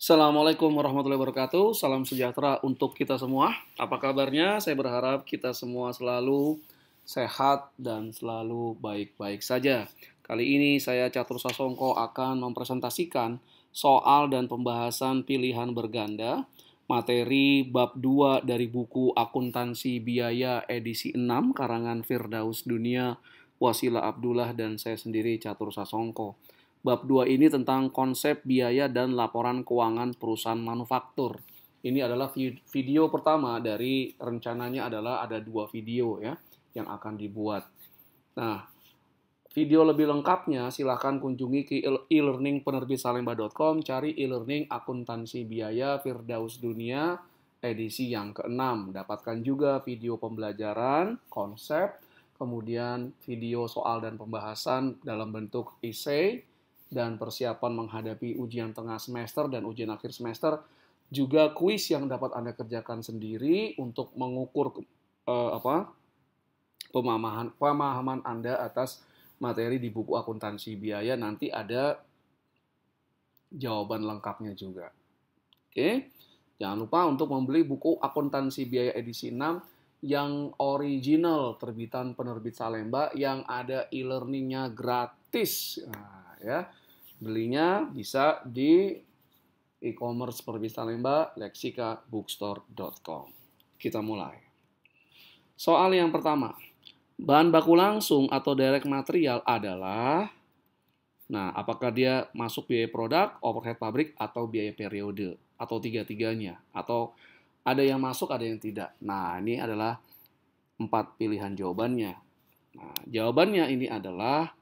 Assalamualaikum warahmatullahi wabarakatuh. Salam sejahtera untuk kita semua. Apa kabarnya? Saya berharap kita semua selalu sehat dan selalu baik-baik saja. Kali ini saya Catur Sasongko akan mempresentasikan soal dan pembahasan pilihan berganda materi bab 2 dari buku Akuntansi Biaya edisi 6 karangan Firdaus Dunia, Wasila Abdullah dan saya sendiri Catur Sasongko. Bab 2 ini tentang konsep biaya dan laporan keuangan perusahaan manufaktur. Ini adalah video pertama dari rencananya adalah ada 2 video ya yang akan dibuat. Nah, video lebih lengkapnya silahkan kunjungi ke e-learning penerbitsalemba.com, cari e-learning akuntansi biaya Firdaus Dunia edisi yang ke-6. Dapatkan juga video pembelajaran, konsep, kemudian video soal dan pembahasan dalam bentuk essay, dan persiapan menghadapi ujian tengah semester dan ujian akhir semester, juga kuis yang dapat Anda kerjakan sendiri untuk mengukur pemahaman Anda atas materi di buku akuntansi biaya. Nanti ada jawaban lengkapnya juga. Oke, jangan lupa untuk membeli buku akuntansi biaya edisi 6 yang original terbitan penerbit Salemba yang ada e-learningnya gratis. Nah, ya. Belinya bisa di e-commerce penerbit Salemba, lexikabookstore.com. Kita mulai. Soal yang pertama. Bahan baku langsung atau direct material adalah, nah, apakah dia masuk biaya produk, overhead pabrik, atau biaya periode, atau tiga-tiganya, atau ada yang masuk, ada yang tidak. Nah, ini adalah 4 pilihan jawabannya. Nah, jawabannya ini adalah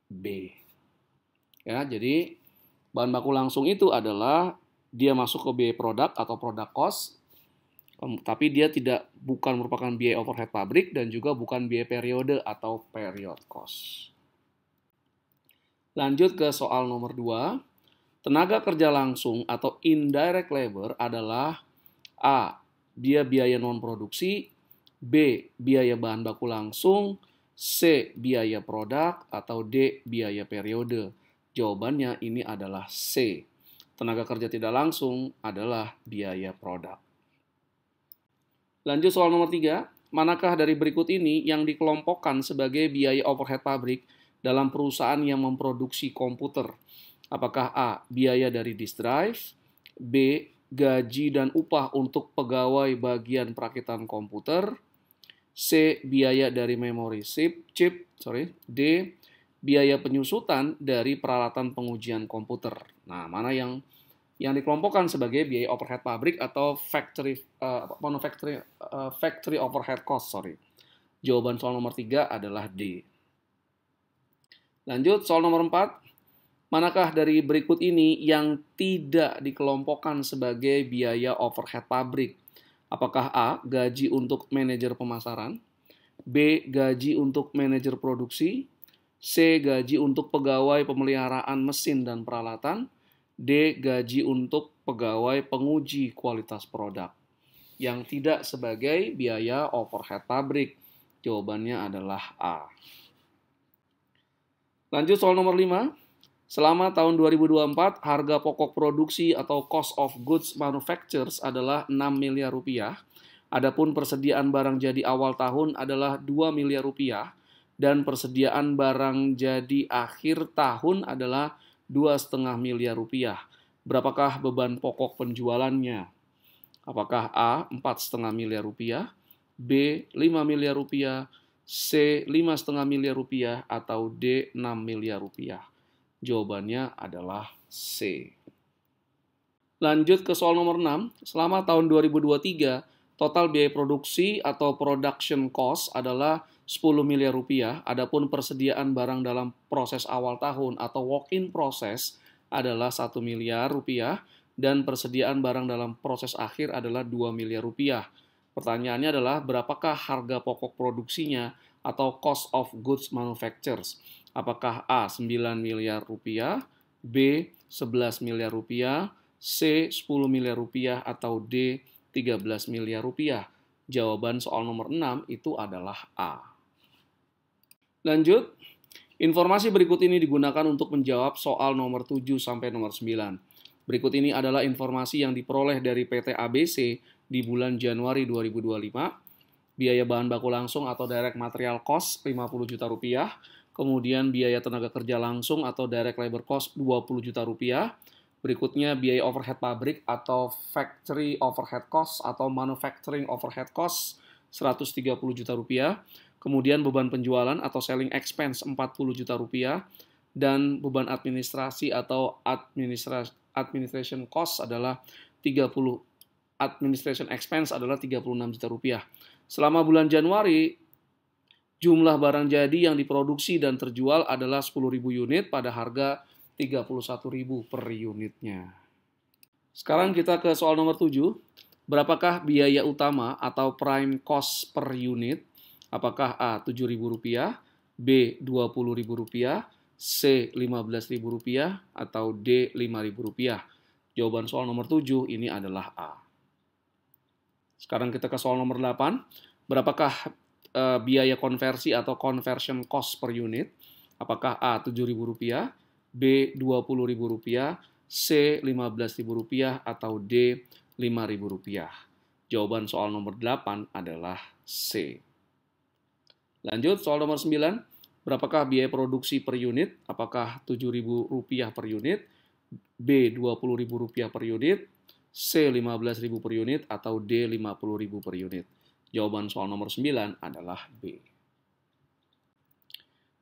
B. Ya, jadi bahan baku langsung itu adalah dia masuk ke biaya produk atau produk cost, tapi dia bukan merupakan biaya overhead pabrik dan juga bukan biaya periode atau period cost. Lanjut ke soal nomor 2. Tenaga kerja langsung atau indirect labor adalah A. Dia biaya non-produksi, B. Biaya bahan baku langsung, C. Biaya produk, atau D. Biaya periode. Jawabannya ini adalah C. Tenaga kerja tidak langsung adalah biaya produk. Lanjut soal nomor 3. Manakah dari berikut ini yang dikelompokkan sebagai biaya overhead pabrik dalam perusahaan yang memproduksi komputer? Apakah A. Biaya dari disk drive, B. Gaji dan upah untuk pegawai bagian perakitan komputer, C. Biaya dari memori chip, D. Biaya penyusutan dari peralatan pengujian komputer. Nah, mana yang dikelompokkan sebagai biaya overhead pabrik atau factory overhead cost, Jawaban soal nomor 3 adalah D. Lanjut, soal nomor 4. Manakah dari berikut ini yang tidak dikelompokkan sebagai biaya overhead pabrik? Apakah A. Gaji untuk manajer pemasaran, B. Gaji untuk manajer produksi, C. Gaji untuk pegawai pemeliharaan mesin dan peralatan, D. Gaji untuk pegawai penguji kualitas produk. Yang tidak sebagai biaya overhead pabrik. Jawabannya adalah A. Lanjut soal nomor 5. Selama tahun 2024, harga pokok produksi atau cost of goods manufactures adalah 6 miliar rupiah. Adapun persediaan barang jadi awal tahun adalah 2 miliar rupiah. Dan persediaan barang jadi akhir tahun adalah 2,5 miliar rupiah. Berapakah beban pokok penjualannya? Apakah A. 4,5 miliar rupiah, B. 5 miliar rupiah, C. 5,5 miliar rupiah, atau D. 6 miliar rupiah? Jawabannya adalah C. Lanjut ke soal nomor 6. Selama tahun 2023, total biaya produksi atau production cost adalah 10 miliar rupiah, adapun persediaan barang dalam proses awal tahun atau walk-in proses adalah 1 miliar rupiah, dan persediaan barang dalam proses akhir adalah 2 miliar rupiah. Pertanyaannya adalah berapakah harga pokok produksinya atau cost of goods manufactures? Apakah A. 9 miliar rupiah, B. 11 miliar rupiah, C. 10 miliar rupiah, atau D. 13 miliar rupiah? Jawaban soal nomor 6 itu adalah A. Lanjut, informasi berikut ini digunakan untuk menjawab soal nomor 7 sampai nomor 9. Berikut ini adalah informasi yang diperoleh dari PT ABC di bulan Januari 2025. Biaya bahan baku langsung atau direct material cost 50 juta rupiah, kemudian biaya tenaga kerja langsung atau direct labor cost 20 juta rupiah. Berikutnya biaya overhead pabrik atau factory overhead cost atau manufacturing overhead cost 130 juta rupiah. Kemudian beban penjualan atau selling expense 40 juta rupiah. Dan beban administrasi atau administration cost adalah 30, administration expense adalah 36 juta rupiah. Selama bulan Januari, jumlah barang jadi yang diproduksi dan terjual adalah 10.000 unit pada harga 31.000 per unitnya. Sekarang kita ke soal nomor 7. Berapakah biaya utama atau prime cost per unit? Apakah A. Rp7.000, B. Rp20.000, C. Rp15.000, atau D. Rp5.000? Jawaban soal nomor 7 ini adalah A. Sekarang kita ke soal nomor 8. Berapakah biaya konversi atau conversion cost per unit? Apakah A. Rp7.000, B. Rp20.000, C. Rp15.000, atau D. Rp5.000? Jawaban soal nomor 8 adalah C. Lanjut, soal nomor 9. Berapakah biaya produksi per unit? Apakah Rp7.000 per unit, B. Rp20.000 per unit, C. Rp15.000 per unit, atau D. Rp50.000 per unit? Jawaban soal nomor 9 adalah B.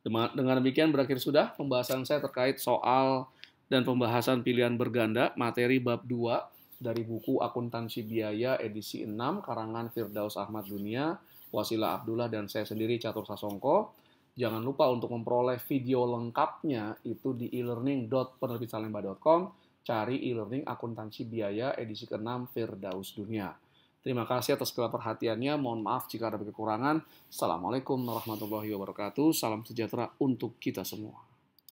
Dengan demikian berakhir sudah pembahasan saya terkait soal dan pembahasan pilihan berganda materi bab 2 dari buku Akuntansi Biaya edisi 6 karangan Firdaus Ahmad Dunia, Wasila Abdullah, dan saya sendiri Catur Sasongko. Jangan lupa untuk memperoleh video lengkapnya itu di e-learning.penerbitsalemba.com. Cari e-learning akuntansi biaya edisi ke-6 Firdaus Dunia. Terima kasih atas segala perhatiannya. Mohon maaf jika ada kekurangan. Assalamualaikum warahmatullahi wabarakatuh. Salam sejahtera untuk kita semua.